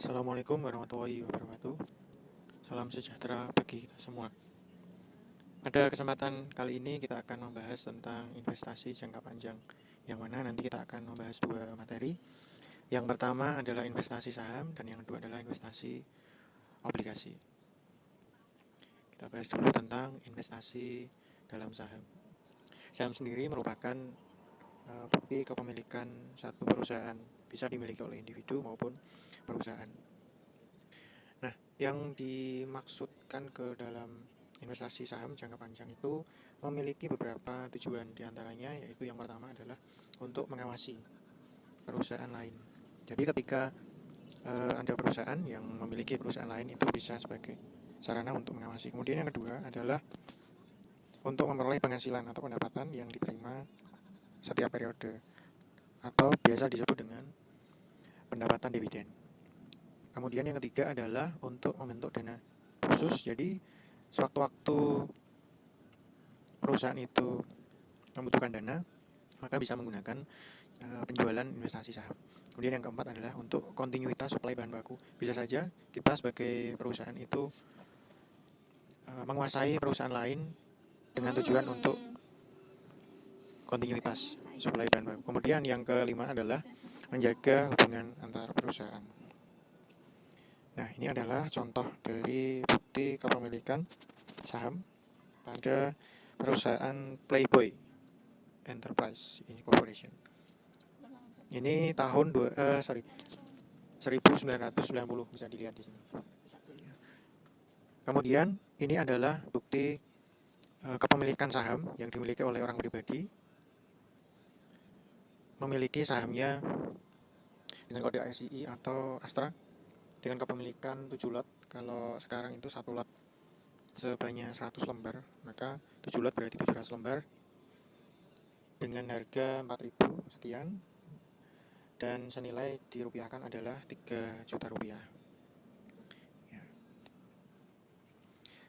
Assalamualaikum warahmatullahi wabarakatuh. Salam sejahtera bagi kita semua. Pada kesempatan kali ini kita akan membahas tentang investasi jangka panjang, yang mana nanti kita akan membahas dua materi. Yang pertama adalah investasi saham dan yang kedua adalah investasi obligasi. Kita bahas dulu tentang investasi dalam saham. Saham sendiri merupakan bukti kepemilikan satu perusahaan, bisa dimiliki oleh individu maupun perusahaan. Nah, yang dimaksudkan ke dalam investasi saham jangka panjang itu memiliki beberapa tujuan, diantaranya yaitu yang pertama adalah untuk mengawasi perusahaan lain. Jadi ketika ada perusahaan yang memiliki perusahaan lain, itu bisa sebagai sarana untuk mengawasi. Kemudian yang kedua adalah untuk memperoleh penghasilan atau pendapatan yang diterima setiap periode, atau biasa disebut dengan pendapatan dividen. Kemudian yang ketiga adalah untuk membentuk dana khusus. Jadi sewaktu-waktu perusahaan itu membutuhkan dana, maka bisa menggunakan penjualan investasi saham. Kemudian yang keempat adalah untuk kontinuitas suplai bahan baku. Bisa saja kita sebagai perusahaan itu menguasai perusahaan lain dengan tujuan untuk kontinuitas suplai bahan baku. Kemudian yang kelima adalah menjaga hubungan antar perusahaan. Nah, ini adalah contoh dari bukti kepemilikan saham pada perusahaan Playboy Enterprise Incorporation. Ini tahun 1990, bisa dilihat di sini. Kemudian ini adalah bukti kepemilikan saham yang dimiliki oleh orang pribadi, memiliki sahamnya dengan kode ASII atau Astra dengan kepemilikan 7 lot. Kalau sekarang itu 1 lot sebanyak 100 lembar, maka 7 lot berarti 700 lembar dengan harga 4.000 sekian, dan senilai dirupiahkan adalah 3 juta rupiah.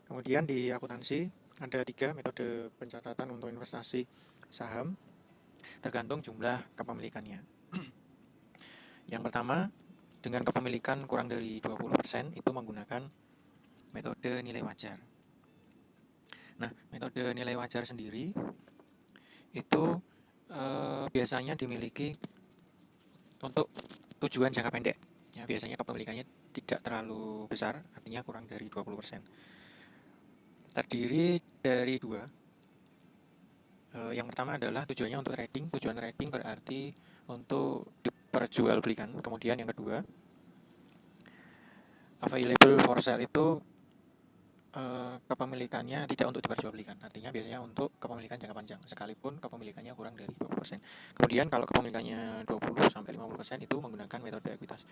Kemudian di akuntansi ada 3 metode pencatatan untuk investasi saham, tergantung jumlah kepemilikannya. Yang pertama, dengan kepemilikan kurang dari 20% itu menggunakan metode nilai wajar. Nah, metode nilai wajar sendiri itu biasanya dimiliki untuk tujuan jangka pendek. Ya, biasanya kepemilikannya tidak terlalu besar, artinya kurang dari 20%. Terdiri dari 2. Yang pertama adalah tujuannya untuk trading. Tujuan trading berarti untuk diperjualbelikan. Kemudian yang kedua, available for sale itu kepemilikannya tidak untuk diperjualbelikan. Artinya biasanya untuk kepemilikan jangka panjang, sekalipun kepemilikannya kurang dari 20%. Kemudian kalau kepemilikannya 20-50% itu menggunakan metode ekuitas.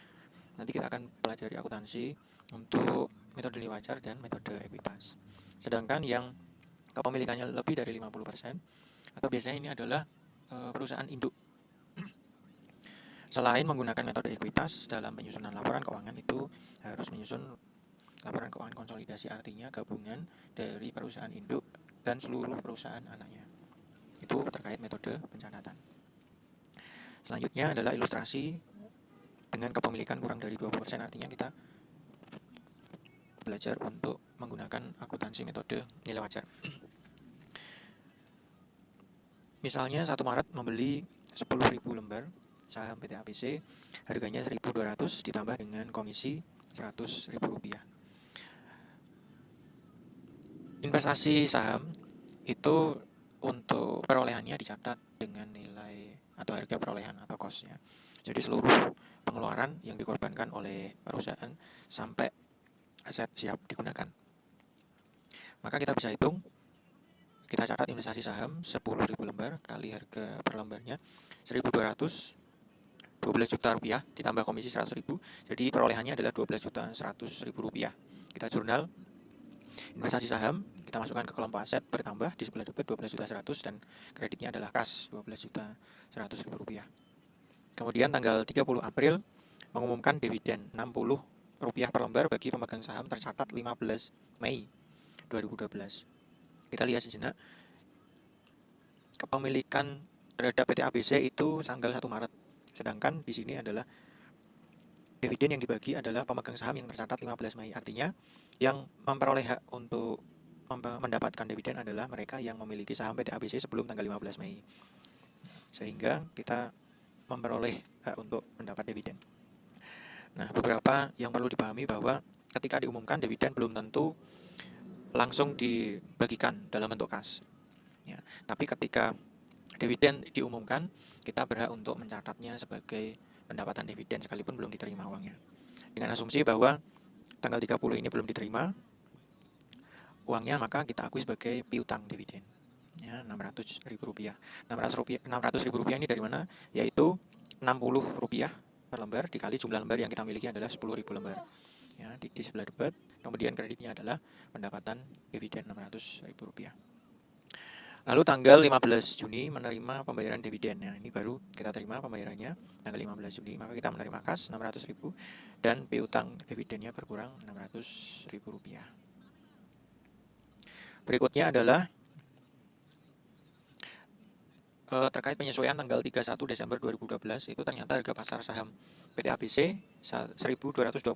Nanti kita akan pelajari akuntansi untuk metode nilai wajar dan metode ekuitas. Sedangkan yang kepemilikannya lebih dari 50%, atau biasanya ini adalah perusahaan induk. Selain menggunakan metode ekuitas dalam penyusunan laporan keuangan, itu harus menyusun laporan keuangan konsolidasi, artinya gabungan dari perusahaan induk dan seluruh perusahaan anaknya. Itu terkait metode pencatatan. Selanjutnya adalah ilustrasi dengan kepemilikan kurang dari 20%, artinya kita belajar untuk menggunakan akuntansi metode nilai wajar. Misalnya 1 Maret membeli 10.000 lembar saham PT ABC, harganya 1.200 ditambah dengan komisi Rp100.000. Investasi saham itu untuk perolehannya dicatat dengan nilai atau harga perolehan atau cost-nya. Jadi seluruh pengeluaran yang dikorbankan oleh perusahaan sampai aset siap digunakan. Maka kita bisa hitung, kita catat investasi saham 10.000 lembar kali harga per lembarnya 1.200, 12 juta rupiah ditambah komisi 100.000, jadi perolehannya adalah 12.100.000 rupiah. Kita jurnal investasi saham, kita masukkan ke kelompok aset bertambah, di sebelah debit 12.100 dan kreditnya adalah kas 12.100.000 rupiah. Kemudian tanggal 30 April mengumumkan dividen 60 rupiah per lembar bagi pemegang saham tercatat 15 Mei 2012. Kita lihat sejenak, kepemilikan terhadap PT ABC itu tanggal 1 Maret. Sedangkan di sini adalah dividen yang dibagi adalah pemegang saham yang tercatat 15 Mei. Artinya yang memperoleh hak untuk mendapatkan dividen adalah mereka yang memiliki saham PT ABC sebelum tanggal 15 Mei. Sehingga kita memperoleh hak untuk mendapat dividen. Nah, beberapa yang perlu dipahami bahwa ketika diumumkan dividen belum tentu langsung dibagikan dalam bentuk kas. Ya, tapi ketika dividen diumumkan, kita berhak untuk mencatatnya sebagai pendapatan dividen sekalipun belum diterima uangnya. Dengan asumsi bahwa tanggal 30 ini belum diterima uangnya, maka kita akui sebagai piutang dividen. Ya, Rp600.000. Rp600.000 ini dari mana? Yaitu Rp60 per lembar dikali jumlah lembar yang kita miliki adalah 10.000 lembar. Ya, di sebelah debit, kemudian kreditnya adalah pendapatan dividen Rp600.000. Lalu tanggal 15 Juni menerima pembayaran dividen. Ya, ini baru kita terima pembayarannya tanggal 15 Juni. Maka kita menerima kas Rp600.000 dan piutang dividennya berkurang Rp600.000. Berikutnya adalah terkait penyesuaian tanggal 31 Desember 2012, itu ternyata harga pasar saham PT ABC 1.220.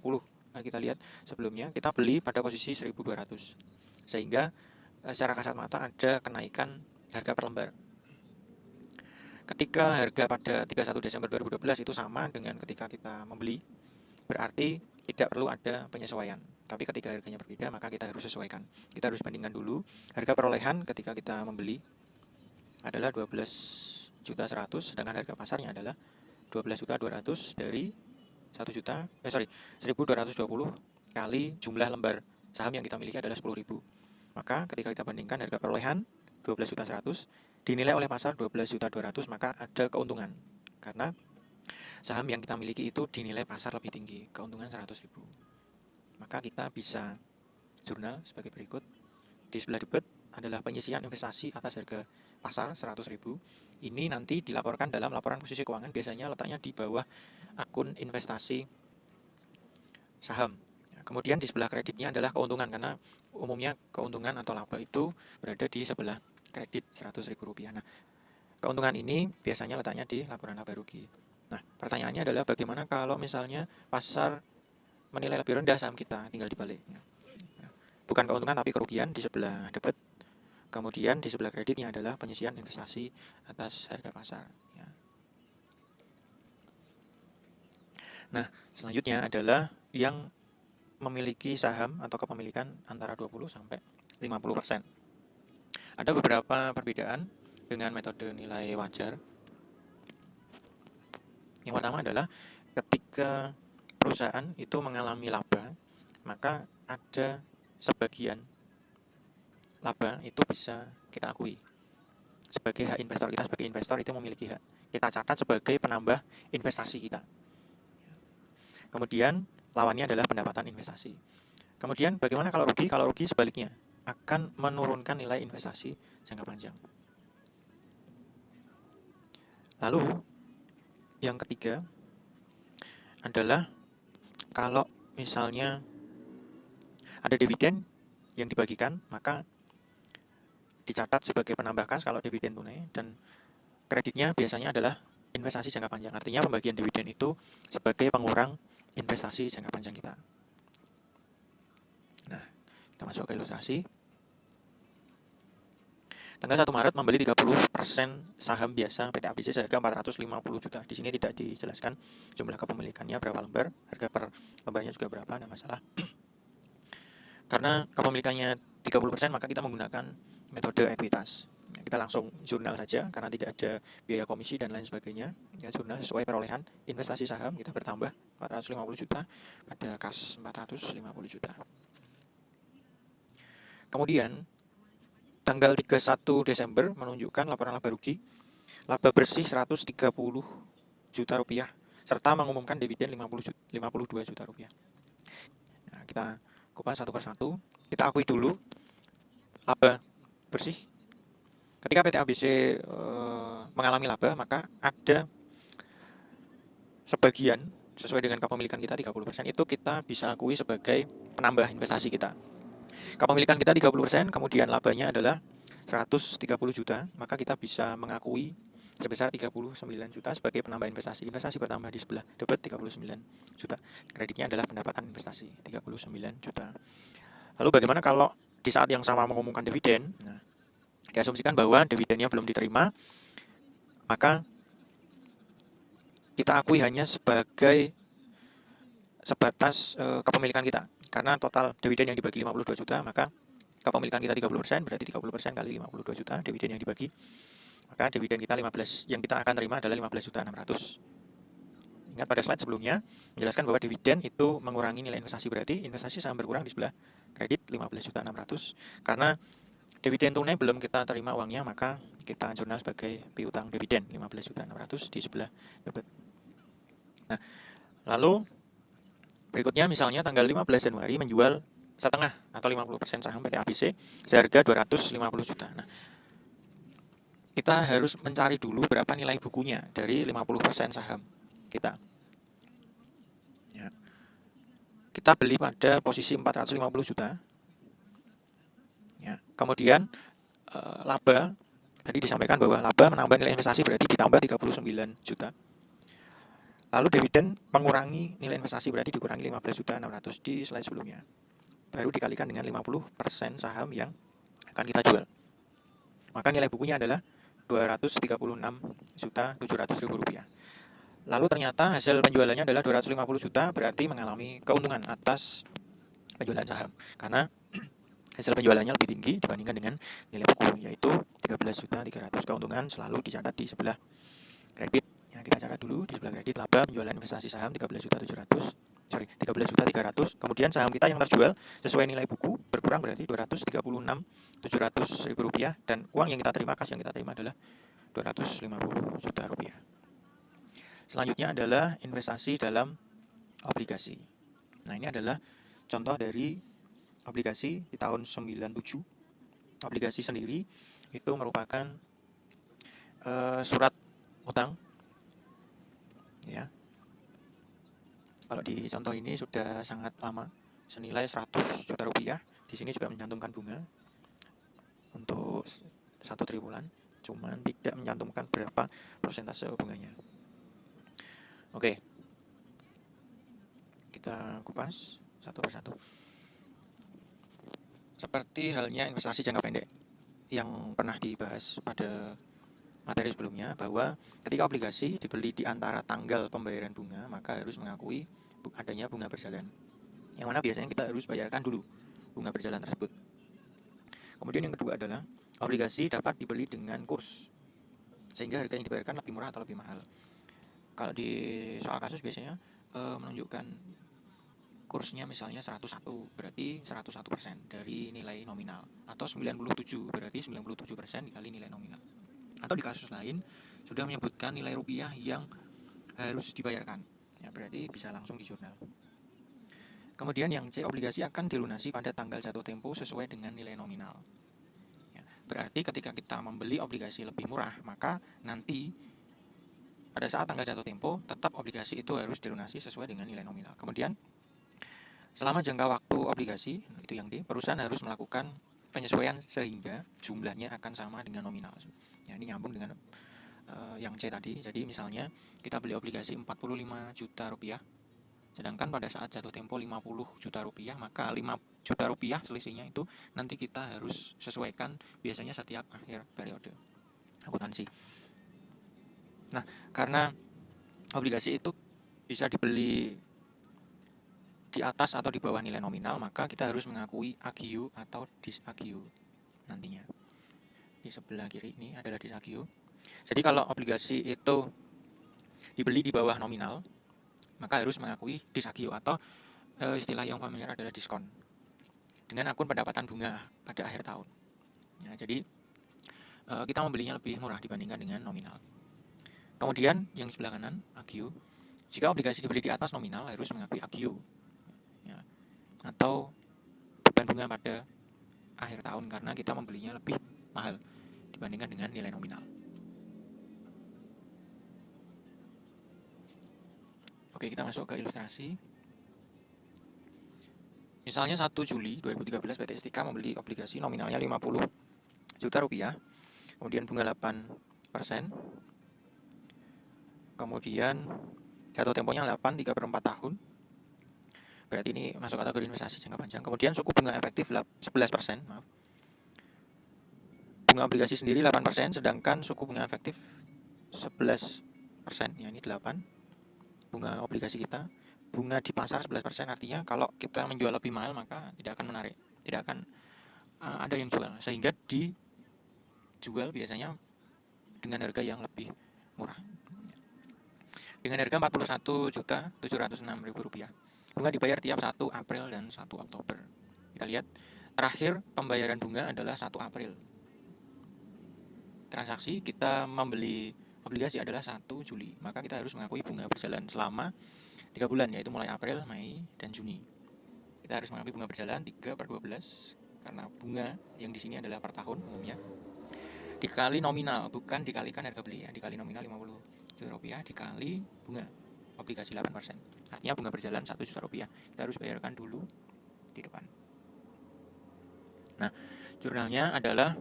Nah, kita lihat sebelumnya kita beli pada posisi 1.200, sehingga secara kasat mata ada kenaikan harga per lembar. Ketika harga pada 31 Desember 2012 itu sama dengan ketika kita membeli, berarti tidak perlu ada penyesuaian. Tapi ketika harganya berbeda, maka kita harus sesuaikan. Kita harus bandingkan dulu harga perolehan ketika kita membeli adalah 12.100.000, sedangkan harga pasarnya adalah 12.200.000 dari 1.220 kali jumlah lembar saham yang kita miliki adalah 10.000. Maka ketika kita bandingkan harga perolehan 12.100.000 dinilai oleh pasar 12.200.000, maka ada keuntungan karena saham yang kita miliki itu dinilai pasar lebih tinggi, keuntungan 100.000. Maka kita bisa jurnal sebagai berikut. Di sebelah debit adalah penyisian investasi atas harga pasar 100.000. Ini nanti dilaporkan dalam laporan posisi keuangan, biasanya letaknya di bawah akun investasi saham. Kemudian di sebelah kreditnya adalah keuntungan, karena umumnya keuntungan atau laba itu berada di sebelah kredit Rp100.000. Nah, keuntungan ini biasanya letaknya di laporan laba rugi. Nah, pertanyaannya adalah bagaimana kalau misalnya pasar menilai lebih rendah saham kita, tinggal dibalik. Bukan keuntungan tapi kerugian di sebelah debit. Kemudian di sebelah kreditnya adalah penyisian investasi atas harga pasar. Ya. Nah, selanjutnya adalah yang memiliki saham atau kepemilikan antara 20 sampai 50%. Ada beberapa perbedaan dengan metode nilai wajar. Yang pertama adalah ketika perusahaan itu mengalami laba, maka ada sebagian laba itu bisa kita akui sebagai hak investor. Kita sebagai investor itu memiliki hak, kita catat sebagai penambah investasi kita. Kemudian lawannya adalah pendapatan investasi. Kemudian bagaimana kalau rugi? Kalau rugi sebaliknya akan menurunkan nilai investasi jangka panjang. Lalu yang ketiga adalah kalau misalnya ada dividen yang dibagikan, maka dicatat sebagai penambah kas kalau dividen tunai, dan kreditnya biasanya adalah investasi jangka panjang. Artinya pembagian dividen itu sebagai pengurang investasi jangka panjang kita. Nah, kita masuk ke ilustrasi. Tanggal 1 Maret membeli 30% saham biasa PT ABC seharga 450 juta. Di sini tidak dijelaskan jumlah kepemilikannya berapa lembar, harga per lembarnya juga berapa, tidak masalah. Karena kepemilikannya 30%, maka kita menggunakan metode ekuitas. Kita langsung jurnal saja karena tidak ada biaya komisi dan lain sebagainya. Ya, jurnal sesuai perolehan investasi saham, kita bertambah 450 juta pada kas 450 juta. Kemudian tanggal 31 Desember menunjukkan laporan laba rugi, laba bersih 130 juta rupiah, serta mengumumkan dividen 52 juta rupiah. Nah, kita kupas satu persatu. Kita akui dulu laba bersih. Ketika PT ABC mengalami laba, maka ada sebagian sesuai dengan kepemilikan kita 30%, itu kita bisa akui sebagai penambah investasi kita. Kepemilikan kita 30%, kemudian labanya adalah 130 juta, maka kita bisa mengakui sebesar 39 juta sebagai penambah investasi. Investasi bertambah di sebelah debit 39 juta. Kreditnya adalah pendapatan investasi 39 juta. Lalu bagaimana kalau di saat yang sama mengumumkan dividen? Nah, diasumsikan bahwa dividennya belum diterima, maka kita akui hanya sebatas kepemilikan kita. Karena total dividen yang dibagi 52 juta, maka kepemilikan kita 30%, berarti 30% kali 52 juta dividen yang dibagi. Maka dividen kita 15, yang kita akan terima adalah 15.600. Ingat pada slide sebelumnya menjelaskan bahwa dividen itu mengurangi nilai investasi, berarti investasi saham berkurang di sebelah kredit 15.600. Karena dividen tunai belum kita terima uangnya, maka kita jurnal sebagai piutang dividen 15.600 di sebelah debit. Nah, lalu berikutnya misalnya tanggal 15 Januari menjual setengah atau 50% saham PT ABC seharga 250 juta. Nah, kita harus mencari dulu berapa nilai bukunya dari 50% saham kita. Ya. Kita beli pada posisi 450 juta. Ya. Kemudian laba, tadi disampaikan bahwa laba menambah nilai investasi berarti ditambah 39 juta. Lalu dividen mengurangi nilai investasi berarti dikurangi 15.600 di slide sebelumnya. Baru dikalikan dengan 50% saham yang akan kita jual. Maka nilai bukunya adalah Rp236.700.000. Lalu ternyata hasil penjualannya adalah 250 juta, berarti mengalami keuntungan atas penjualan saham. Karena hasil penjualannya lebih tinggi dibandingkan dengan nilai buku, yaitu 13.300. Keuntungan selalu dicatat di sebelah kredit. Ya, kita catat dulu di sebelah kredit, laba penjualan investasi saham 13.300. Kemudian saham kita yang terjual sesuai nilai buku berkurang berarti Rp236.700.000, dan uang yang kita terima, kas yang kita terima adalah Rp250 juta. Selanjutnya adalah investasi dalam obligasi. Nah, ini adalah contoh dari obligasi di tahun 97. Obligasi sendiri itu merupakan surat utang. Ya. Kalau di contoh ini sudah sangat lama, senilai 100 juta rupiah. Di sini juga mencantumkan bunga untuk 1 triwulan, cuman tidak mencantumkan berapa persentase bunganya. Oke, kita kupas satu persatu. Seperti halnya investasi jangka pendek yang pernah dibahas pada materi sebelumnya, bahwa ketika obligasi dibeli di antara tanggal pembayaran bunga, maka harus mengakui adanya bunga berjalan, yang mana biasanya kita harus bayarkan dulu bunga berjalan tersebut. Kemudian yang kedua adalah obligasi dapat dibeli dengan kurs, sehingga harga yang dibayarkan lebih murah atau lebih mahal. Kalau di soal kasus biasanya menunjukkan kursnya misalnya 101, berarti 101% dari nilai nominal, atau 97, berarti 97% dikali nilai nominal. Atau di kasus lain sudah menyebutkan nilai rupiah yang harus dibayarkan, ya berarti bisa langsung di jurnal. Kemudian yang C, obligasi akan dilunasi pada tanggal jatuh tempo sesuai dengan nilai nominal. Ya, berarti ketika kita membeli obligasi lebih murah, maka nanti pada saat tanggal jatuh tempo tetap obligasi itu harus dilunasi sesuai dengan nilai nominal. Kemudian selama jangka waktu obligasi, itu yang D, perusahaan harus melakukan penyesuaian sehingga jumlahnya akan sama dengan nominal. Ya, ini nyambung dengan yang C tadi. Jadi misalnya kita beli obligasi 45 juta rupiah, sedangkan pada saat jatuh tempo 50 juta rupiah, maka 5 juta rupiah selisihnya itu nanti kita harus sesuaikan biasanya setiap akhir periode akuntansi. Nah, karena obligasi itu bisa dibeli di atas atau di bawah nilai nominal, maka kita harus mengakui agio atau disagio nantinya. Di sebelah kiri ini adalah disagio. Jadi kalau obligasi itu dibeli di bawah nominal, maka harus mengakui disagio, atau istilah yang familiar adalah diskon dengan akun pendapatan bunga pada akhir tahun. Ya, jadi kita membelinya lebih murah dibandingkan dengan nominal. Kemudian yang sebelah kanan agio, jika obligasi dibeli di atas nominal harus mengakui agio, ya, atau beban bunga pada akhir tahun karena kita membelinya lebih mahal dibandingkan dengan nilai nominal. Oke, kita masuk ke ilustrasi. Misalnya 1 Juli 2013 PT Estika membeli obligasi nominalnya 50 juta rupiah, kemudian bunga 8%, kemudian jatuh temponya 8 3/4 tahun. Berarti ini masuk kategori investasi jangka panjang. Kemudian suku bunga efektif 11%, maaf. Bunga obligasi sendiri 8%, sedangkan suku bunga efektif 11%, ya ini 8. Bunga obligasi kita, bunga di pasar 11%, artinya kalau kita menjual lebih mahal maka tidak akan menarik, tidak akan ada yang jual, sehingga dijual biasanya dengan harga yang lebih murah. Dengan harga Rp41.706.000. Bunga dibayar tiap 1 April dan 1 Oktober. Kita lihat, terakhir pembayaran bunga adalah 1 April. Transaksi kita membeli obligasi adalah 1 Juli. Maka kita harus mengakui bunga berjalan selama 3 bulan, yaitu mulai April, Mei, dan Juni. Kita harus mengakui bunga berjalan 3/12, karena bunga yang di sini adalah per tahun umumnya. Dikali nominal, bukan dikalikan harga beli, ya. Dikali nominal Rp50.000 dikali bunga obligasi 8%. Artinya bunga berjalan Rp1.000.000. Kita harus bayarkan dulu di depan. Nah, jurnalnya adalah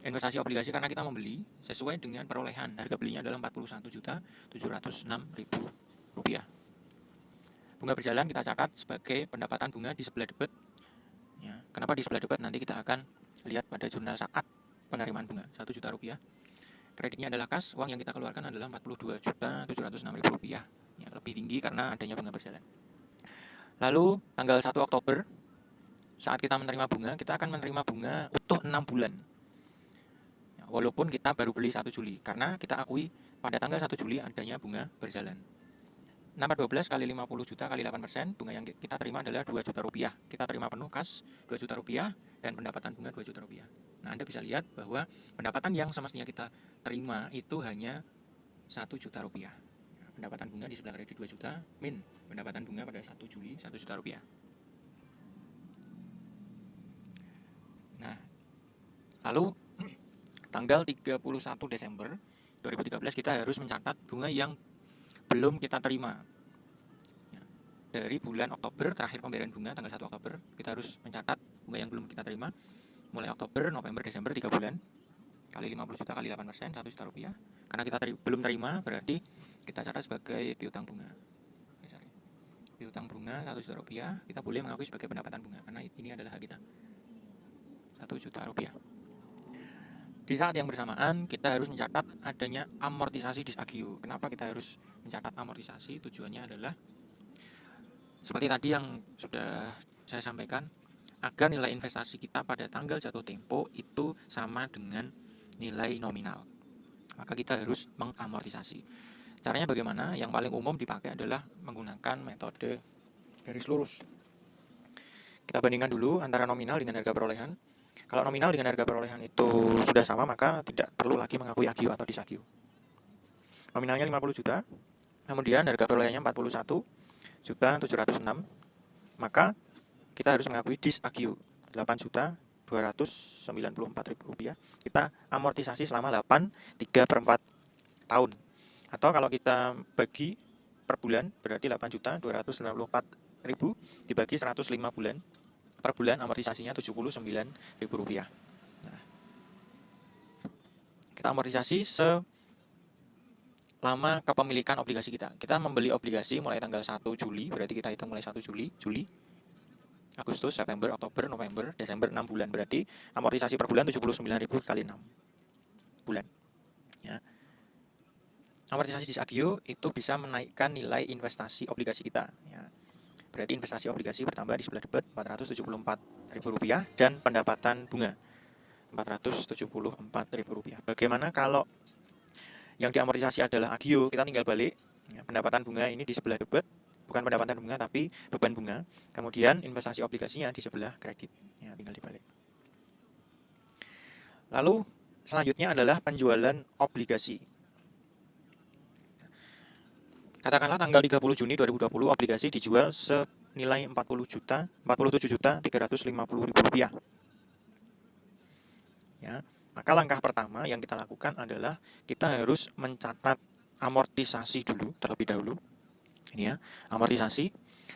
investasi obligasi karena kita membeli sesuai dengan perolehan. Harga belinya adalah Rp41.706.000. Bunga berjalan kita catat sebagai pendapatan bunga di sebelah debit. Ya, kenapa di sebelah debit? Nanti kita akan lihat pada jurnal saat penerimaan bunga Rp1.000.000. Kreditnya adalah kas, uang yang kita keluarkan adalah Rp42.706.000. Ya, lebih tinggi karena adanya bunga berjalan. Lalu tanggal 1 Oktober, saat kita menerima bunga, kita akan menerima bunga utuh 6 bulan. Ya, walaupun kita baru beli 1 Juli, karena kita akui pada tanggal 1 Juli adanya bunga berjalan. 6/12 kali 50 juta kali 8%, bunga yang kita terima adalah Rp2 juta. Kita terima penuh kas Rp2 juta dan pendapatan bunga Rp2 juta. Nah, Anda bisa lihat bahwa pendapatan yang semestinya kita terima itu hanya Rp1 juta. Pendapatan bunga di sebelah kredit 2 juta min pendapatan bunga pada 1 Juli Rp1 juta. Nah, lalu tanggal 31 Desember 2013 kita harus mencatat bunga yang belum kita terima. Dari bulan Oktober, terakhir pembayaran bunga tanggal 1 Oktober, kita harus mencatat bunga yang belum kita terima mulai Oktober, November, Desember, 3 bulan kali 50 juta kali 8%, Rp1 juta. Karena kita belum terima, berarti kita catat sebagai piutang bunga. Piutang bunga Rp1 juta, kita boleh mengakui sebagai pendapatan bunga karena ini adalah hak kita. Rp1 juta. Di saat yang bersamaan, kita harus mencatat adanya amortisasi dis-agio. Kenapa kita harus mencatat amortisasi? Tujuannya adalah seperti tadi yang sudah saya sampaikan, agar nilai investasi kita pada tanggal jatuh tempo itu sama dengan nilai nominal. Maka kita harus mengamortisasi. Caranya bagaimana? Yang paling umum dipakai adalah menggunakan metode garis lurus. Kita bandingkan dulu antara nominal dengan harga perolehan. Kalau nominal dengan harga perolehan itu sudah sama, maka tidak perlu lagi mengakui agio atau dis-agio. Nominalnya 50 juta, kemudian harga perolehannya 41.706, maka kita harus mengakui dis-agio Rp8.294.000. Kita amortisasi selama 3/4 tahun. Atau kalau kita bagi per bulan, berarti Rp8.294.000 dibagi 105 bulan. Per bulan amortisasinya Rp79.000. Nah, kita amortisasi selama kepemilikan obligasi kita. Kita membeli obligasi mulai tanggal 1 Juli, berarti kita hitung mulai 1 Juli, Agustus, September, Oktober, November, Desember, 6 bulan. Berarti amortisasi per bulan 79.000 kali 6 bulan. Ya. Amortisasi dis-agio itu bisa menaikkan nilai investasi obligasi kita. Ya. Berarti investasi obligasi bertambah di sebelah debit Rp474.000 dan pendapatan bunga Rp474.000. Bagaimana kalau yang diamortisasi adalah agio? Kita tinggal balik. Ya, pendapatan bunga ini di sebelah debit, bukan pendapatan bunga tapi beban bunga. Kemudian investasi obligasinya di sebelah kredit. Ya, tinggal dibalik. Lalu selanjutnya adalah penjualan obligasi. Katakanlah tanggal 30 Juni 2020 obligasi dijual senilai Rp47.350.000. Ya, maka langkah pertama yang kita lakukan adalah kita harus mencatat amortisasi dulu terlebih dahulu. Ini ya, amortisasi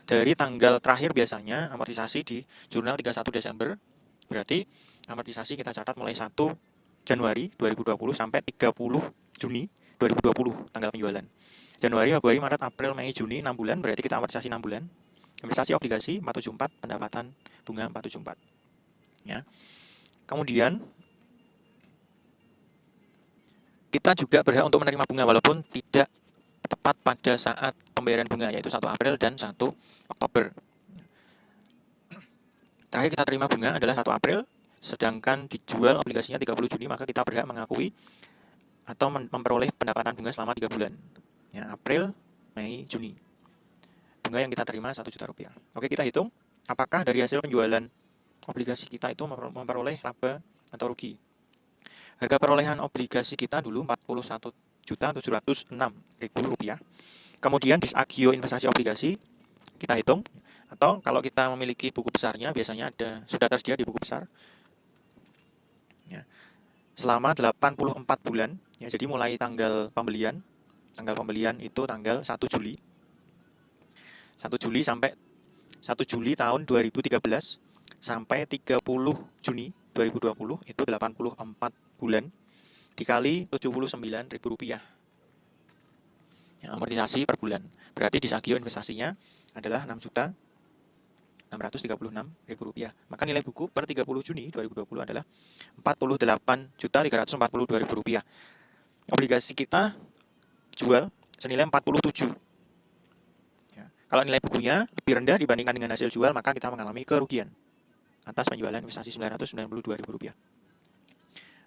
dari tanggal terakhir biasanya amortisasi di jurnal 31 Desember. Berarti amortisasi kita catat mulai 1 Januari 2020 sampai 30 Juni 2020 tanggal penjualan. Januari, Februari, Maret, April, Mei, Juni, 6 bulan, berarti kita amortisasi 6 bulan. Investasi obligasi 474, pendapatan bunga 474. Ya. Kemudian kita juga berhak untuk menerima bunga walaupun tidak tepat pada saat pembayaran bunga, yaitu 1 April dan 1 Oktober. Terakhir kita terima bunga adalah 1 April, sedangkan dijual obligasinya 30 Juni, maka kita berhak mengakui atau memperoleh pendapatan bunga selama 3 bulan. Ya, April, Mei, Juni. Bunga yang kita terima 1 juta rupiah. Oke, kita hitung apakah dari hasil penjualan obligasi kita itu memperoleh laba atau rugi. Harga perolehan obligasi kita dulu 41.706.000 rupiah. Kemudian disagio investasi obligasi kita hitung, atau kalau kita memiliki buku besarnya biasanya sudah tersedia di buku besar. Ya. Selama 84 bulan, ya, jadi mulai tanggal pembelian itu tanggal 1 Juli. 1 Juli sampai 1 Juli tahun 2013 sampai 30 Juni 2020 itu 84 bulan dikali 79.000 rupiah. Ya, amortisasi per bulan. Berarti disagio investasinya adalah 6.636.000 rupiah. Maka nilai buku per 30 Juni 2020 adalah 48.342.000 rupiah. Obligasi kita jual senilai 47. Kalau nilai bukunya lebih rendah dibandingkan dengan hasil jual, maka kita mengalami kerugian atas penjualan investasi Rp992.000.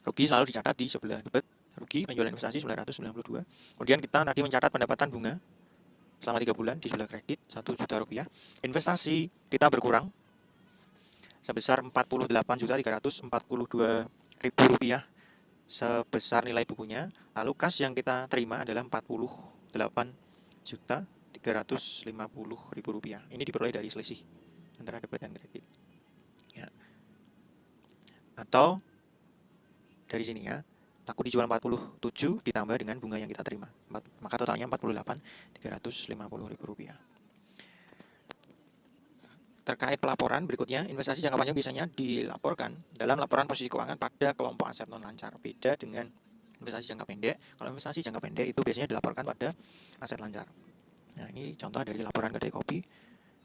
Rugi selalu dicatat di sebelah debit, rugi penjualan investasi 992. Kemudian kita tadi mencatat pendapatan bunga selama 3 bulan di sebelah kredit 1 juta rupiah. Investasi kita berkurang sebesar 48.342.000 rupiah sebesar nilai bukunya. Lalu kas yang kita terima adalah 48.350.000 rupiah. Ini diperoleh dari selisih antara debit dan kredit. Ya. Atau dari sini ya, laku dijual 47 ditambah dengan bunga yang kita terima, maka totalnya 48.350.000 rupiah. Terkait pelaporan berikutnya, investasi jangka panjang biasanya dilaporkan dalam laporan posisi keuangan pada kelompok aset non lancar. Beda dengan investasi jangka pendek. Kalau investasi jangka pendek itu biasanya dilaporkan pada aset lancar. Nah, ini contoh dari laporan kedai kopi.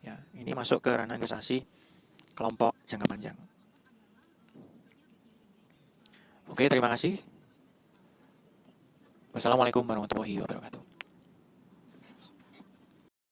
Ya, ini masuk ke ranah investasi kelompok jangka panjang. Oke, terima kasih. Wassalamualaikum warahmatullahi wabarakatuh.